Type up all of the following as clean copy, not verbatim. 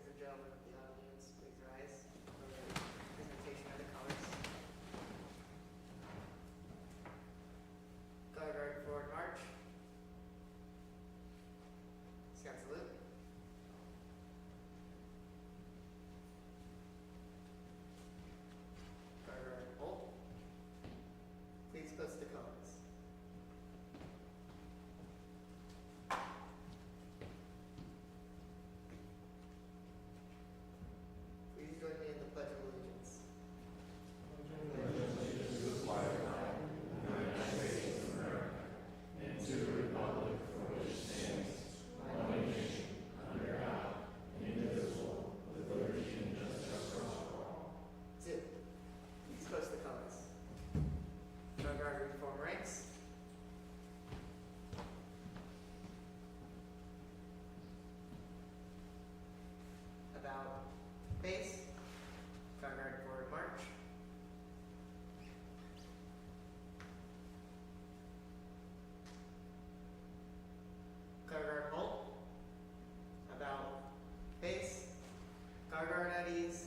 Ladies and gentlemen of the audience, please rise for the presentation of the colors. Color guard forward march. Scout salute. Color guard hold. Please post the colors. Please join me in the Pledge of Allegiance. Zip. Please post the colors. Color guard reform ranks. About face. Color guard forward march. Color guard hold. About face. Color guard at ease.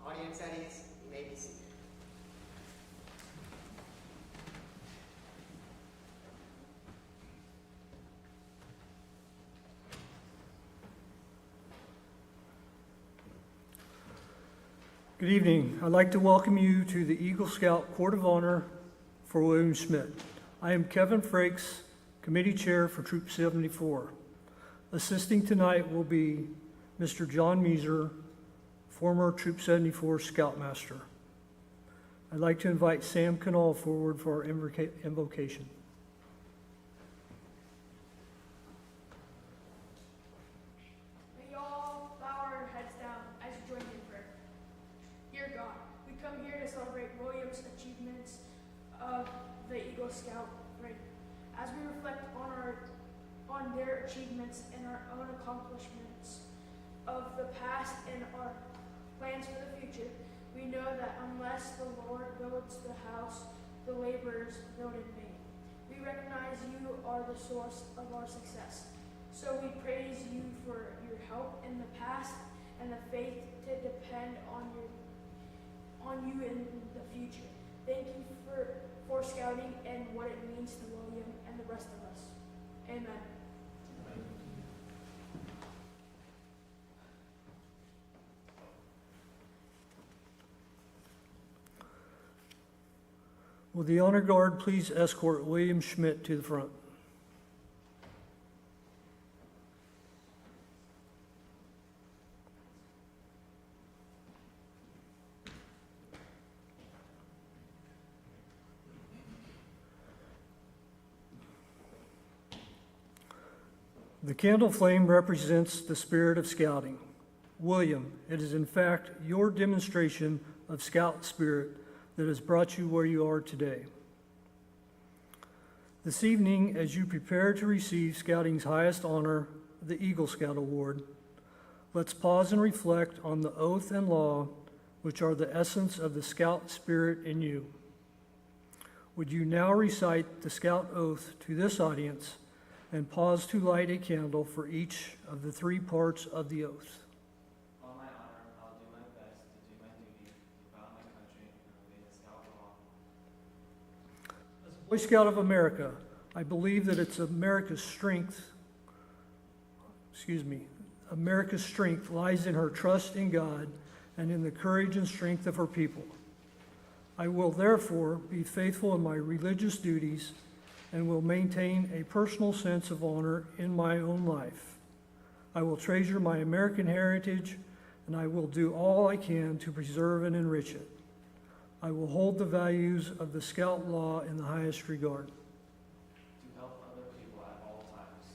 Audience at ease. You may be seated. Good evening. I'd like to welcome you to the Eagle Scout Court of Honor for William Schmidt. I am Kevin Frakes, Committee Chair for Troop 74. Assisting tonight will be Mr. John Meeser, former Troop 74 Scoutmaster. I'd like to invite Sam Canal forward for our invocation. May all bow our heads down as you join me in prayer. Dear God, we come here to celebrate William's achievements of the Eagle Scout rank. As we reflect on their achievements and our own accomplishments of the past and our plans for the future, we know that unless the Lord builds the house, the laborers build in vain. We recognize you are the source of our success. So we praise you for your help in the past and the faith to depend on you in the future. Thank you for scouting and what it means to William and the rest of us. Amen. Will the honor guard please escort William Schmidt to the front? The candle flame represents the spirit of scouting. William, it is in fact your demonstration of scout spirit that has brought you where you are today. This evening, as you prepare to receive Scouting's highest honor, the Eagle Scout Award, let's pause and reflect on the oath and law which are the essence of the scout spirit in you. Would you now recite the scout oath to this audience and pause to light a candle for each of the three parts of the oath? On my honor, I'll do my best to do my duty, to proud my country, and obey the Scout law. As a Boy Scout of America, I believe that it's America's strength lies in her trust in God and in the courage and strength of her people. I will therefore be faithful in my religious duties and will maintain a personal sense of honor in my own life. I will treasure my American heritage, and I will do all I can to preserve and enrich it. I will hold the values of the Scout law in the highest regard. To help other people at all times.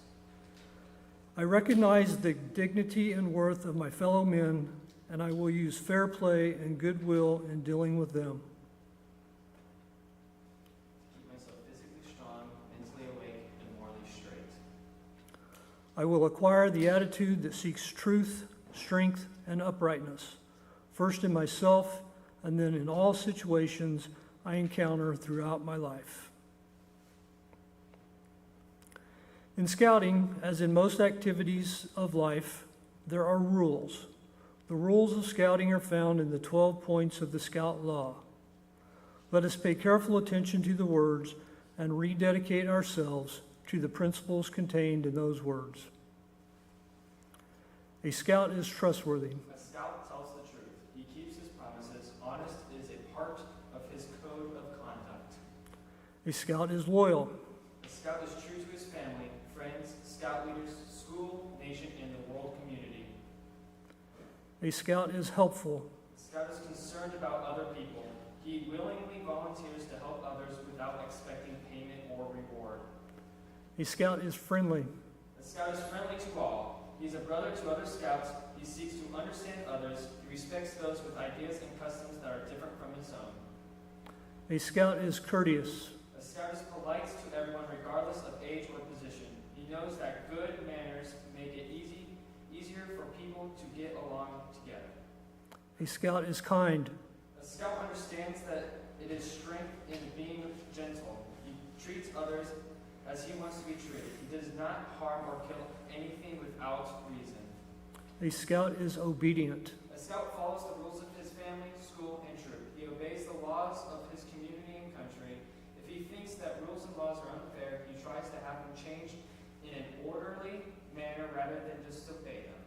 I recognize the dignity and worth of my fellow men, and I will use fair play and goodwill in dealing with them. Keep myself physically strong, mentally awake, and morally straight. I will acquire the attitude that seeks truth, strength, and uprightness, first in myself and then in all situations I encounter throughout my life. In scouting, as in most activities of life, there are rules, The rules of scouting are found in the 12 points of the Scout Law. Let us pay careful attention to the words and rededicate ourselves to the principles contained in those words. A scout is trustworthy. A scout tells the truth. He keeps his promises. Honest is a part of his code of conduct. A scout is loyal. A scout is true to his family, friends, scout leaders, school, nation, and the world community. A scout is helpful. A scout is concerned about other people. He willingly volunteers to help others without expecting payment or reward. A scout is friendly. A scout is friendly to all. He is a brother to other scouts. He seeks to understand others. He respects those with ideas and customs that are different from his own. A scout is courteous. A scout is polite to everyone regardless of age or position. He knows that good manners make it easier for people to get along together. A scout is kind. A scout understands that it is strength in being gentle. He treats others as he wants to be treated. He does not harm or kill anything without reason. A scout is obedient. A scout follows the rules of his family, school, and troop. He obeys the laws of his community and country. If he thinks that rules and laws are unfair, he tries to have them changed in an orderly manner rather than just obey them.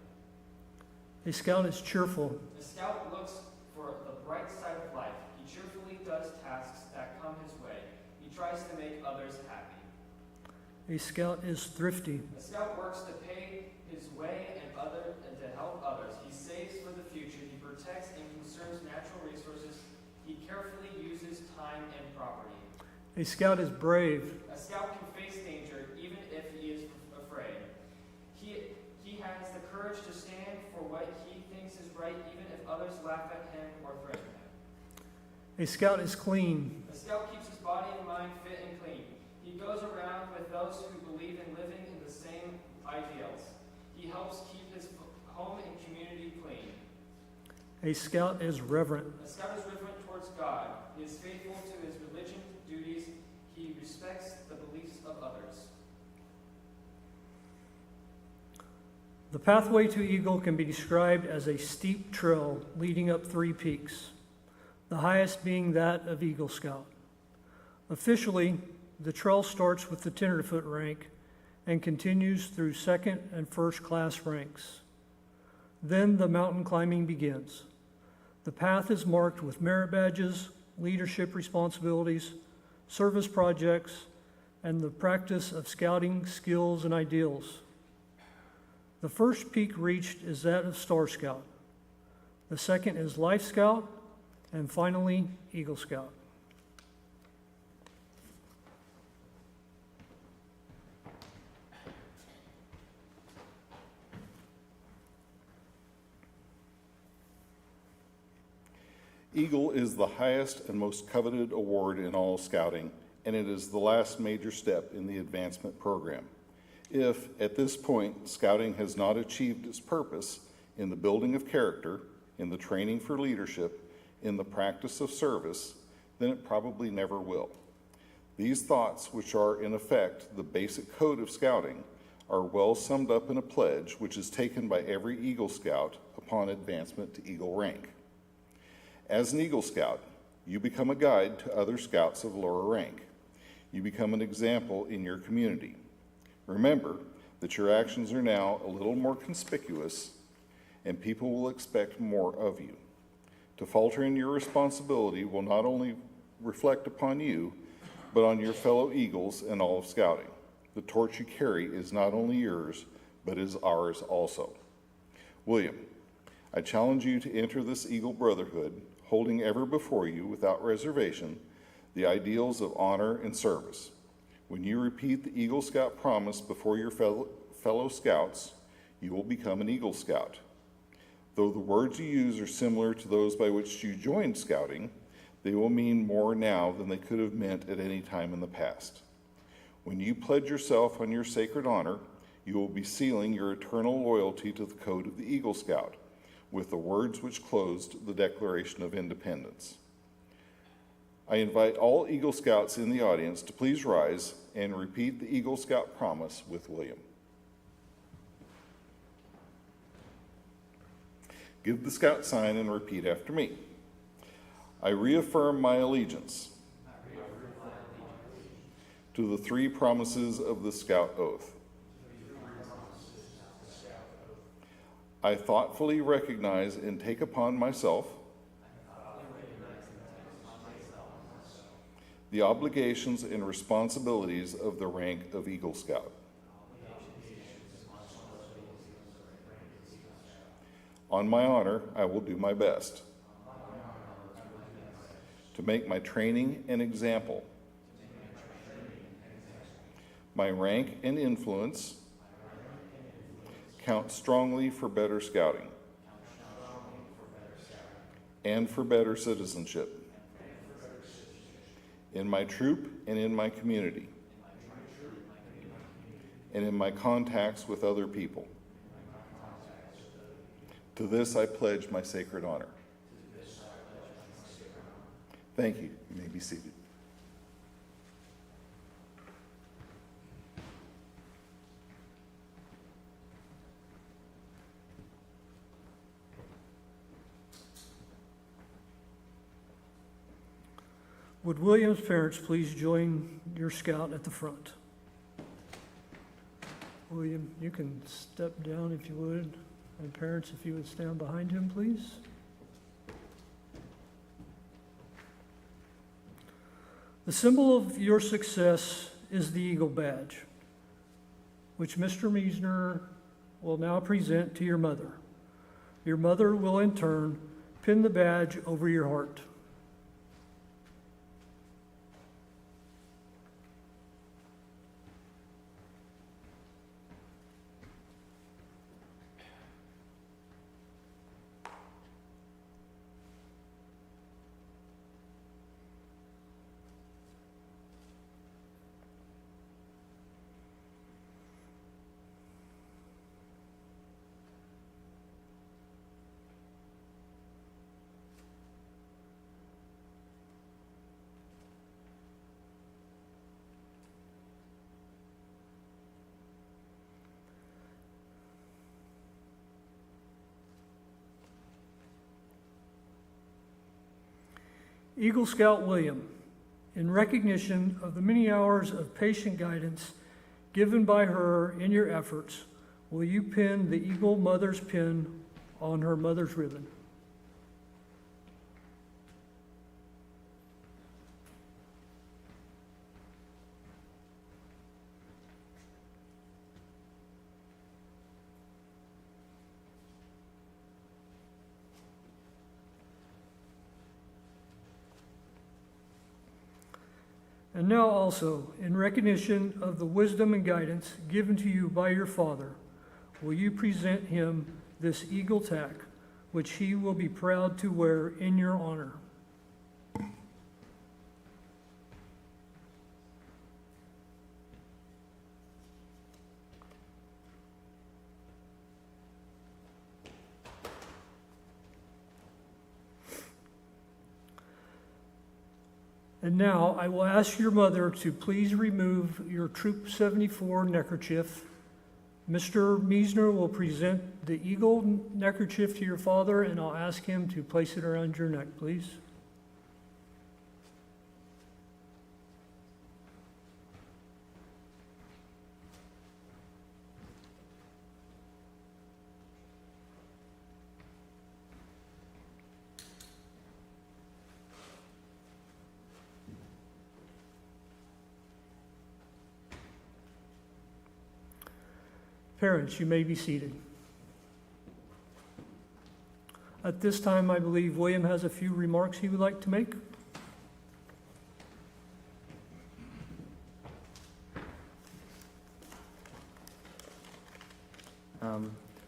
A scout is cheerful. A scout looks for the bright side of life. He cheerfully does tasks that come his way. He tries to make others happy. A scout is thrifty. A scout works to pay his way and to help others. He saves for the future. He protects and conserves natural resources. He carefully uses time and property. A scout is brave. A scout can face danger even if he is afraid. He has the courage to stand for what he thinks is right even if others laugh at him or threaten him. A scout is clean. A scout keeps his body and mind fit and clean. He goes around with those who believe in living in the same ideals. He helps keep his home and community clean. A scout is reverent. A scout is reverent towards God. He is faithful to his religion duties. He respects the beliefs of others. The pathway to Eagle can be described as a steep trail leading up 3 peaks, the highest being that of Eagle Scout. Officially, the trail starts with the tenderfoot rank and continues through second and first class ranks. Then the mountain climbing begins. The path is marked with merit badges, leadership responsibilities, service projects, and the practice of scouting skills and ideals. The first peak reached is that of Star Scout. The second is Life Scout, and finally, Eagle Scout. Eagle is the highest and most coveted award in all scouting, and it is the last major step in the advancement program. If, at this point, scouting has not achieved its purpose in the building of character, in the training for leadership, in the practice of service, then it probably never will. These thoughts, which are in effect the basic code of scouting, are well summed up in a pledge which is taken by every Eagle Scout upon advancement to Eagle rank. As an Eagle Scout, you become a guide to other scouts of lower rank. You become an example in your community. Remember that your actions are now a little more conspicuous, and people will expect more of you. To falter in your responsibility will not only reflect upon you, but on your fellow Eagles and all of scouting. The torch you carry is not only yours, but is ours also. William, I challenge you to enter this Eagle Brotherhood, holding ever before you, without reservation, the ideals of honor and service. When you repeat the Eagle Scout promise before your fellow scouts, you will become an Eagle Scout. Though the words you use are similar to those by which you joined scouting, they will mean more now than they could have meant at any time in the past. When you pledge yourself on your sacred honor, you will be sealing your eternal loyalty to the code of the Eagle Scout with the words which closed the Declaration of Independence. I invite all Eagle Scouts in the audience to please rise and repeat the Eagle Scout promise with William. Give the Scout sign and repeat after me. I reaffirm my allegiance to the three promises of the Scout Oath. I thoughtfully recognize and take upon myself the obligations and responsibilities of the rank of Eagle Scout. On my honor, I will do my best to make my training an example, my rank and influence count strongly for better scouting and for better citizenship in my troop and in my community and in my contacts with other people. To this I pledge my sacred honor. Thank you. You may be seated. Would William's parents please join your scout at the front? William, you can step down if you would. And parents, if you would stand behind him, please. The symbol of your success is the Eagle Badge, which Mr. Meisner will now present to your mother. Your mother will in turn pin the badge over your heart. Eagle Scout William, in recognition of the many hours of patient guidance given by her in your efforts, will you pin the Eagle Mother's pin on her mother's ribbon? And now also, in recognition of the wisdom and guidance given to you by your father, will you present him this eagle tack, which he will be proud to wear in your honor? And now I will ask your mother to please remove your Troop 74 neckerchief. Mr. Meisner will present the eagle neckerchief to your father, and I'll ask him to place it around your neck, please. Parents, you may be seated. At this time, I believe William has a few remarks he would like to make.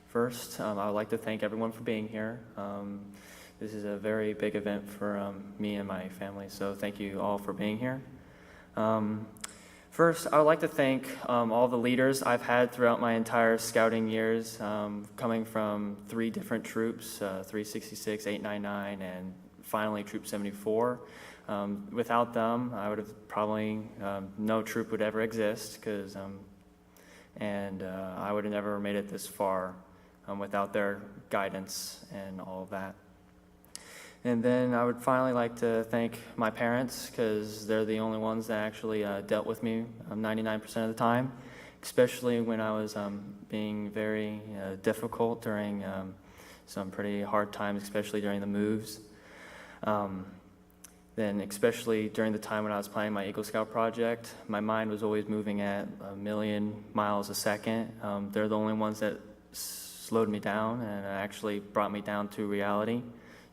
First, I would like to thank everyone for being here. This is a very big event for me and my family, so thank you all for being here. First, I would like to thank all the leaders I've had throughout my entire scouting years, coming from 3 different troops, 366, 899, and finally Troop 74. Without them, I would have probably, no troop would ever exist, and I would have never made it this far. without their guidance and all of that. And then I would finally like to thank my parents, because they're the only ones that actually dealt with me 99% of the time, especially when I was being very difficult during some pretty hard times, especially during the moves. Then especially during the time when I was planning my Eagle Scout project, my mind was always moving at 1,000,000 miles a second. They're the only ones that slowed me down and actually brought me down to reality.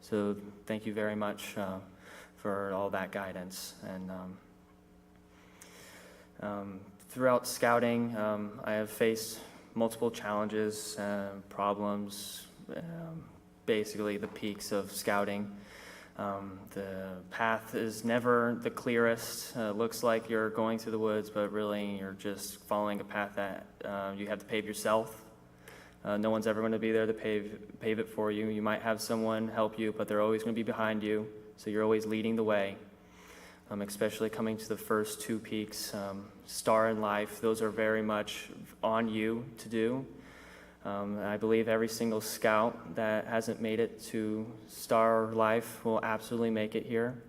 So thank you very much for all that guidance. And throughout scouting, I have faced multiple challenges, problems, basically the peaks of scouting. The path is never the clearest. Looks like you're going through the woods, but really you're just following a path that you have to pave yourself. No one's ever going to be there to pave it for you. You might have someone help you, but they're always going to be behind you, so you're always leading the way. Especially coming to the first 2 peaks, Star and Life, those are very much on you to do. I believe every single scout that hasn't made it to Star or Life will absolutely make it here.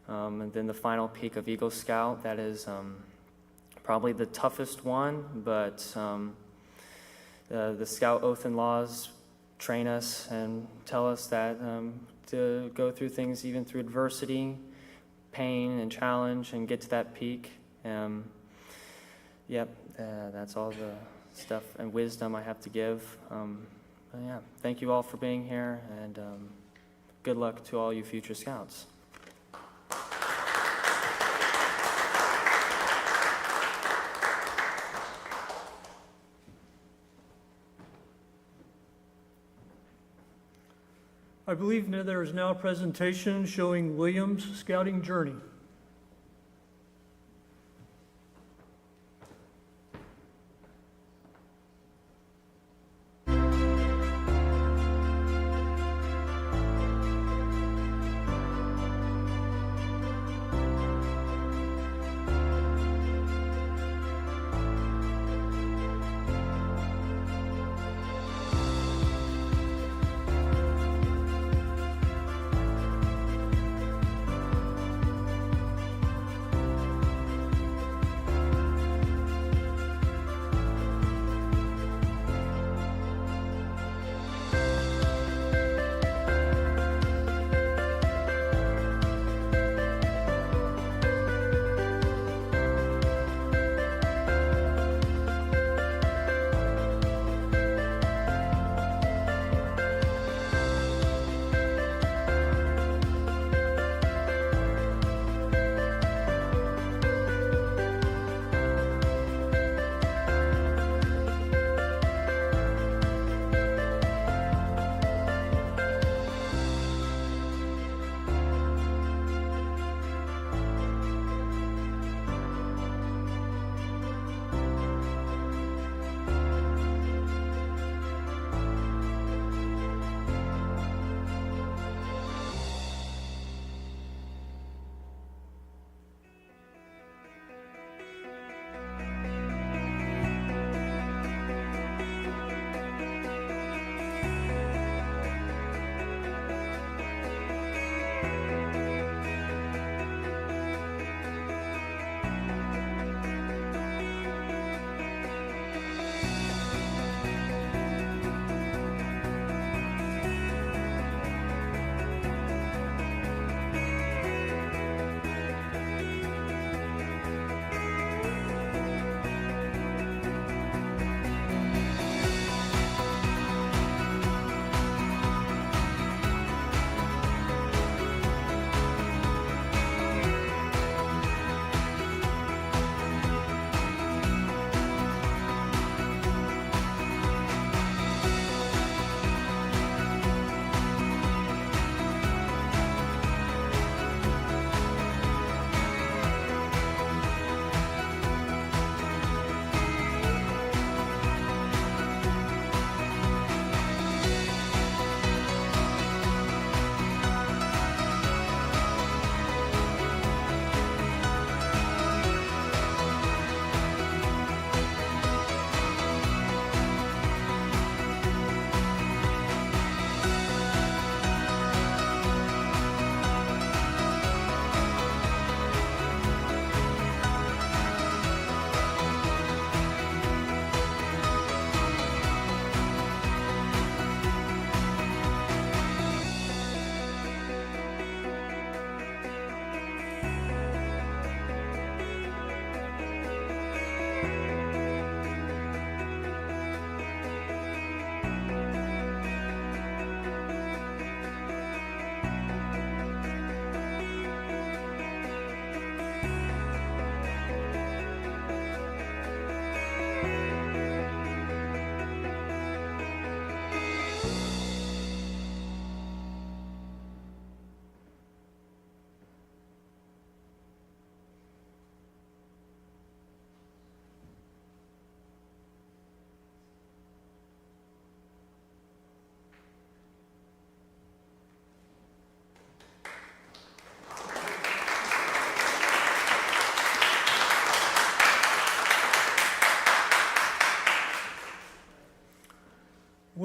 And then the final peak of Eagle Scout, that is probably the toughest one, but the Scout Oath and Laws train us and tell us that to go through things even through adversity, pain, and challenge, and get to that peak. That's all the stuff and wisdom I have to give. Thank you all for being here, and good luck to all you future scouts. I believe that there is now a presentation showing Williams' scouting journey.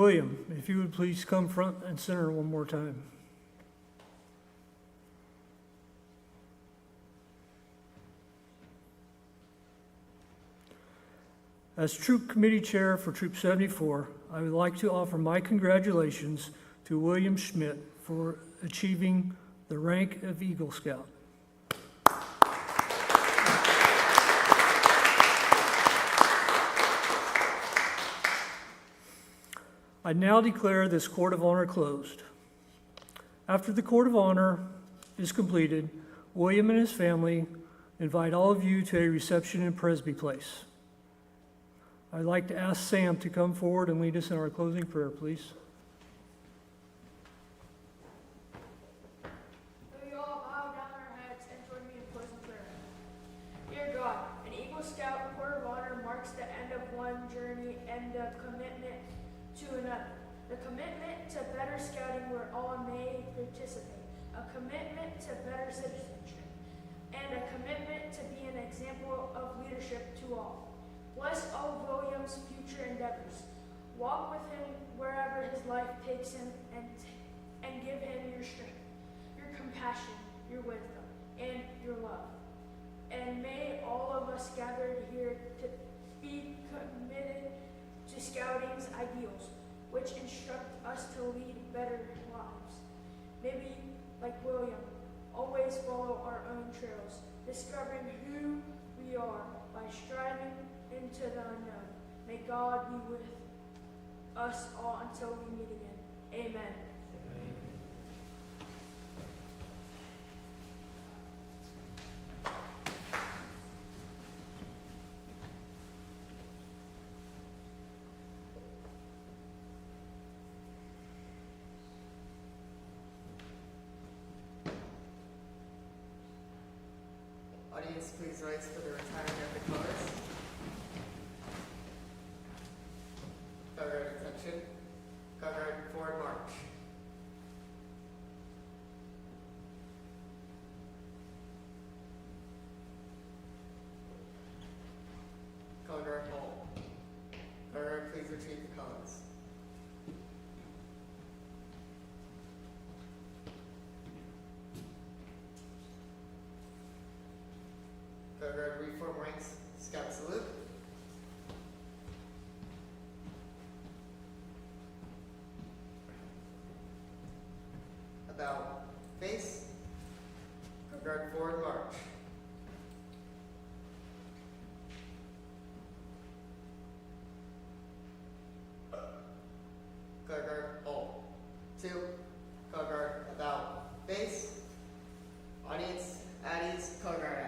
William, if you would please come front and center one more time. As Troop Committee Chair for Troop 74, I would like to offer my congratulations to William Schmidt for achieving the rank of Eagle Scout. I now declare this Court of Honor closed. After the Court of Honor is completed, William and his family invite all of you to a reception in Presby Place. I'd like to ask Sam to come forward and lead us in our closing prayer, please. May we all bow down our heads and join me in closing prayer. Dear God, an Eagle Scout Court of Honor marks the end of one journey and the commitment to another. The commitment to better scouting where all may participate. A commitment to better citizenship. And a commitment to be an example of leadership to all. Bless all William's future endeavors. Walk with him wherever his life takes him and give him your strength, your compassion, your wisdom, and your love. And may all of us gathered here to be committed to scouting's ideals, which instruct us to lead better lives. May we, like William, always follow our own trails, discovering who we are by striving into the unknown. May God be with us all until we meet again. Amen. Audience, please rise for the retiring of the colors. Color guard attention. Color guard forward march. Color guard hold. Color guard, please retrieve the colors. Color guard reform ranks. Scout salute. About face. Color guard forward march. Color guard hold. 2. Color guard about face. Audience at ease. Color guard